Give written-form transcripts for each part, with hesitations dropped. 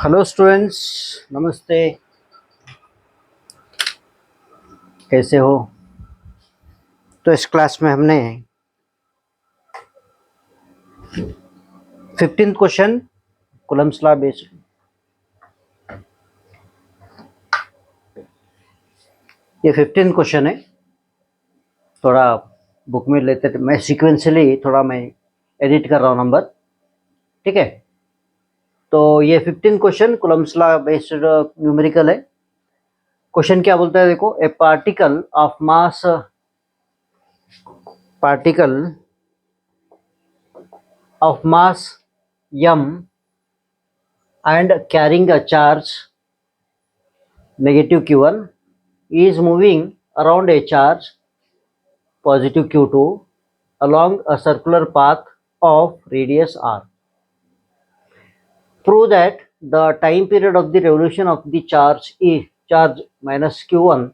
Hello students, नमस्ते। कैसे हो? तो इस क्लास में हमने 15th question Coulomb's law based, ये 15th क्वेश्चन है। थोड़ा बुक में लेते मैं सीक्वेंशियली थोड़ा मैं एडिट कर रहा हूँ नंबर, ठीक है। तो ये 15th question Coulomb's law based numerical है। क्वेश्चन क्या बोलता है, देखो। ए particle of mass m and carrying a charge negative q1 is moving around a charge positive q2 along a circular path of radius r. Prove that the time period of the revolution of the charge is charge minus q1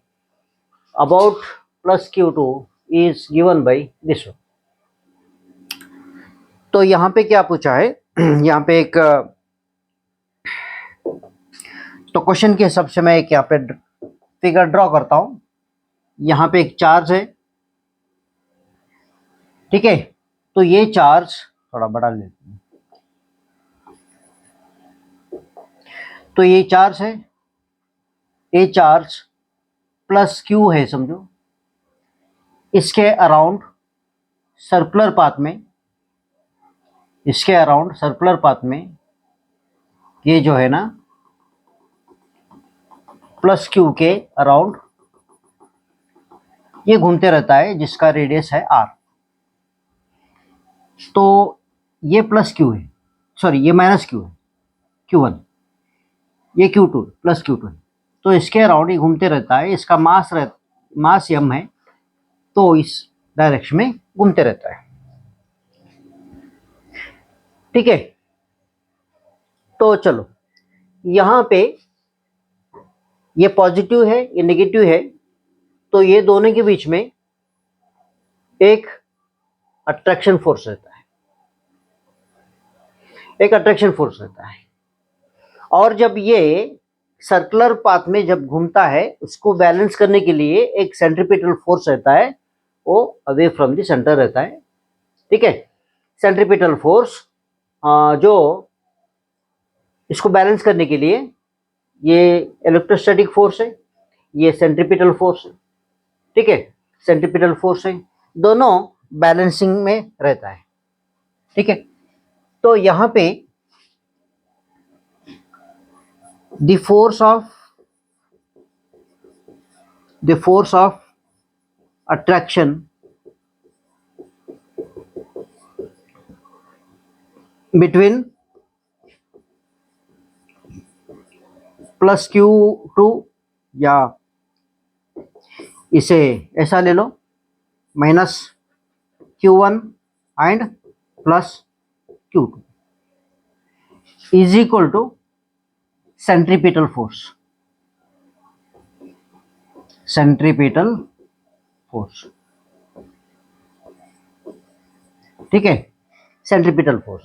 about plus q2 is given by this one. तो यहाँ पे क्या पूछा है यहाँ पे एक तो क्वेश्चन के हिसाब से मैं एक यहाँ पे फिगर ड्रॉ करता हूँ। यहाँ पे एक चार्ज है, ठीक है। तो ये चार्ज थोड़ा बड़ा लेते हैं। तो ये चार्ज है, ये चार्ज प्लस क्यू है समझो। इसके अराउंड सर्कुलर पाथ में, ये जो है ना प्लस क्यू के अराउंड ये घूमते रहता है, जिसका रेडियस है आर। तो ये प्लस क्यू है, सॉरी ये माइनस क्यू है, Q1, ये Q2 प्लस Q2 है। तो इसके अराउंड ये घूमते रहता है, इसका मास m है, तो इस डायरेक्शन में घूमते रहता है, ठीक है। तो चलो यहाँ पे ये पॉजिटिव है, ये नेगेटिव है, तो ये दोनों के बीच में एक अट्रैक्शन फोर्स रहता है, और जब ये सर्कुलर पाथ में जब घूमता है, उसको बैलेंस करने के लिए एक सेंट्रीपिटल फोर्स रहता है, वो अवे फ्रॉम द सेंटर रहता है, ठीक है। सेंट्रीपिटल फोर्स जो इसको बैलेंस करने के लिए, ये इलेक्ट्रोस्टैटिक फोर्स है, ये सेंट्रीपिटल फोर्स है, ठीक है। सेंट्रीपिटल फोर्स है, दोनों बैलेंसिंग में रहता है, ठीक है। तो यहाँ पे the force of attraction between plus Q2, या इसे ऐसा ले लो, minus Q1 and plus Q2 is equal to centripetal force, ठीक है। Centripetal force.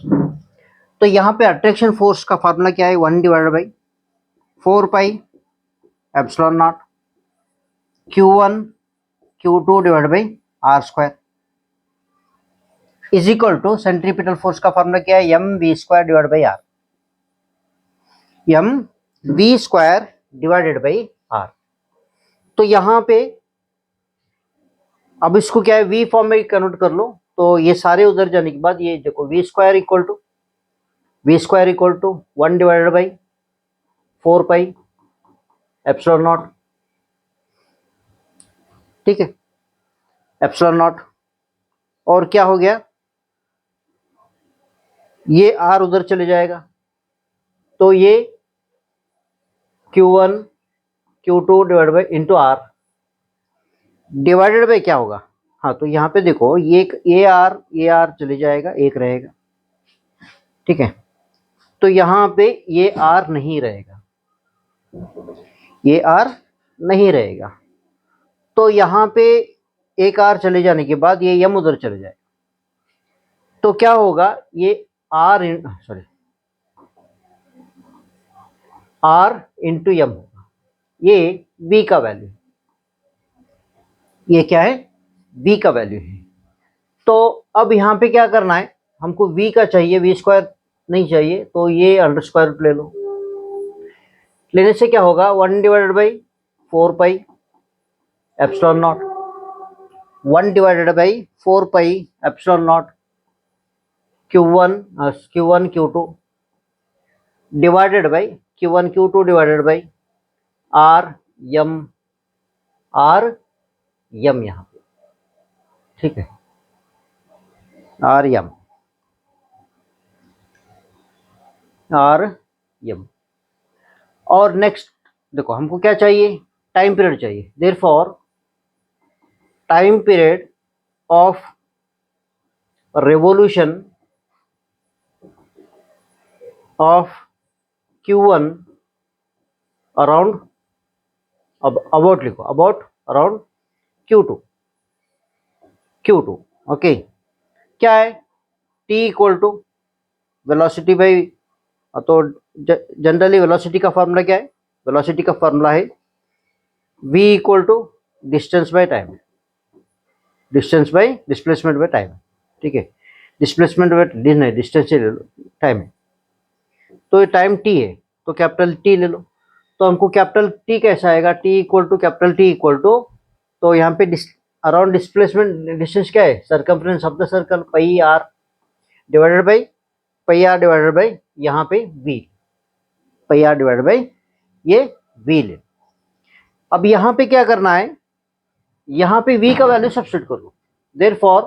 तो यहाँ पे अट्रैक्शन फोर्स का फार्मूला क्या है, 1/4 pi epsilon naught Q1 Q2 divide by r square is equal to centripetal force का फार्मूला क्या है, mv² divide by r, mv² divided by r. तो यहाँ पे अब इसको क्या है, v फॉर्म में कन्वर्ट कर लो। तो ये सारे उधर जाने के बाद ये देखो v² equal to 1 divided by 4 pi epsilon naught, ठीक है, एप्सिलॉन नॉट। और क्या हो गया, ये r उधर चले जाएगा, तो ये Q1 Q2 divide by into r divided by क्या होगा। हाँ, तो यहाँ पे देखो ये आर चले जाएगा, एक रहेगा, ठीक है। तो यहाँ पे ये आर नहीं रहेगा, तो यहाँ पे एक आर चले जाने के बाद ये m उधर चले जाएगा। तो क्या होगा, ये आर आर इंटू एम होगा, ये v का वैल्यू, ये क्या है, v का वैल्यू है। तो अब यहाँ पे क्या करना है, हमको v का चाहिए, v स्क्वायर नहीं चाहिए, तो ये अंडर स्क्वायर रूट ले लो। लेने से क्या होगा, 1/4 pi epsilon naught, 1/4 pi epsilon naught Q1 Q2 divided by Q1 Q2 divided by r यम यहाँ पे, ठीक है, आर यम। और नेक्स्ट देखो, हमको क्या चाहिए, टाइम पीरियड चाहिए। Therefore time period of revolution of Q1 around, about लिखो, about around Q2 ओके। क्या है, T equal to velocity by, तो जनरली वेलोसिटी का फॉर्मूला क्या है, वेलोसिटी का फॉर्मूला है v equal to distance by time, distance by displacement by time, ठीक है। डिस्प्लेसमेंट बाई नहीं, डिस्टेंस से ले लो, टाइम है, तो ये टाइम t है, तो कैपिटल T ले लो। तो हमको कैपिटल T कैसा आएगा, T equal to capital T equal to, तो यहाँ पे अराउंड डिस्प्लेसमेंट डिस्टेंस क्या है, circumference of the circle pi r divided by यहाँ पे v, pi r divided by ये v ले। अब यहाँ पे क्या करना है, यहाँ पे v का वैल्यू सब्स्टिट्यूट कर लो। Therefore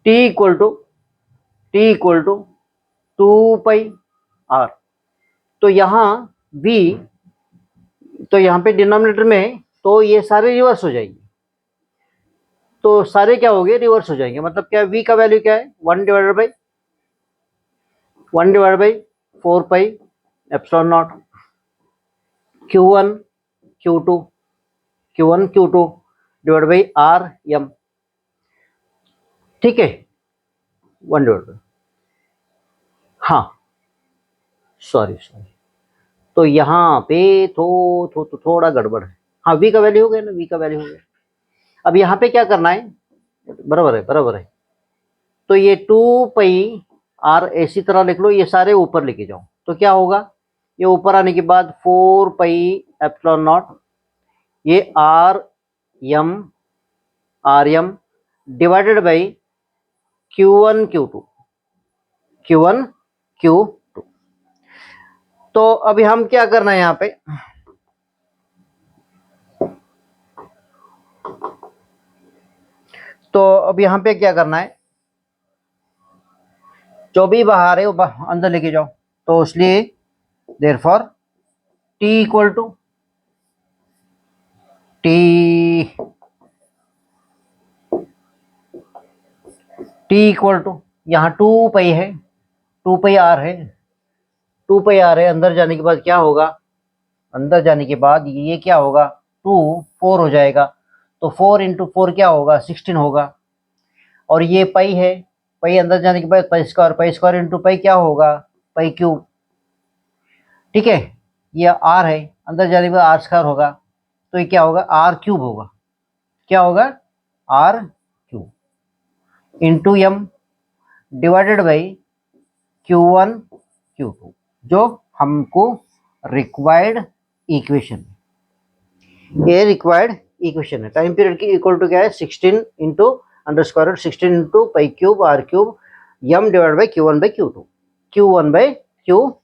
t equal to 2 pi r, तो यहाँ v, तो यहाँ पे डिनोमिनेटर में, तो ये सारे रिवर्स हो जाएंगे, तो सारे क्या हो गए, रिवर्स हो जाएंगे। मतलब क्या, v का वैल्यू क्या है, 1/4 pi epsilon naught Q1 Q2 divide by r यम, ठीक है, 1/, हाँ सॉरी, तो यहाँ पे थोड़ा गड़बड़ है। हाँ, v का वैल्यू हो गया ना, v का वैल्यू हो गया। अब यहाँ पे क्या करना है, बराबर है। तो ये 2 पाई आर ऐसी तरह लिख लो, ये सारे ऊपर लेके जाओ, तो क्या होगा, ये ऊपर आने के बाद 4 पाई एप्सिलॉन नॉट, ये r m divided by Q1 Q2। तो अभी हम क्या करना है यहाँ पे, तो अब यहाँ पे क्या करना है, जो भी बाहर है वो अंदर लेके जाओ, तो इसलिए देयरफॉर T इक्वल टू यहाँ 2 पाई है, 2 पाई आर है, 2 पाई आर है। अंदर जाने के बाद क्या होगा, अंदर जाने के बाद ये क्या होगा, 2 4 हो जाएगा, तो 4 इंटू 4 क्या होगा, 16 होगा। और ये पाई है, पाई अंदर जाने के बाद पाई स्क्वायर इंटू पाई क्या होगा, पाई क्यूब, ठीक है। ये आर है, अंदर जाने के बाद आर स्क्वायर होगा, तो ये क्या होगा, आर क्यूब होगा, क्या होगा, r cube into m divided by Q1 Q2, जो हमको रिक्वायर्ड इक्वेशन, ये रिक्वायर्ड इक्वेशन है। टाइम पीरियड की इक्वल टू क्या है, 16 into under square root 16 into pi cube r cube m divide by Q1 by Q2, Q1 by Q2।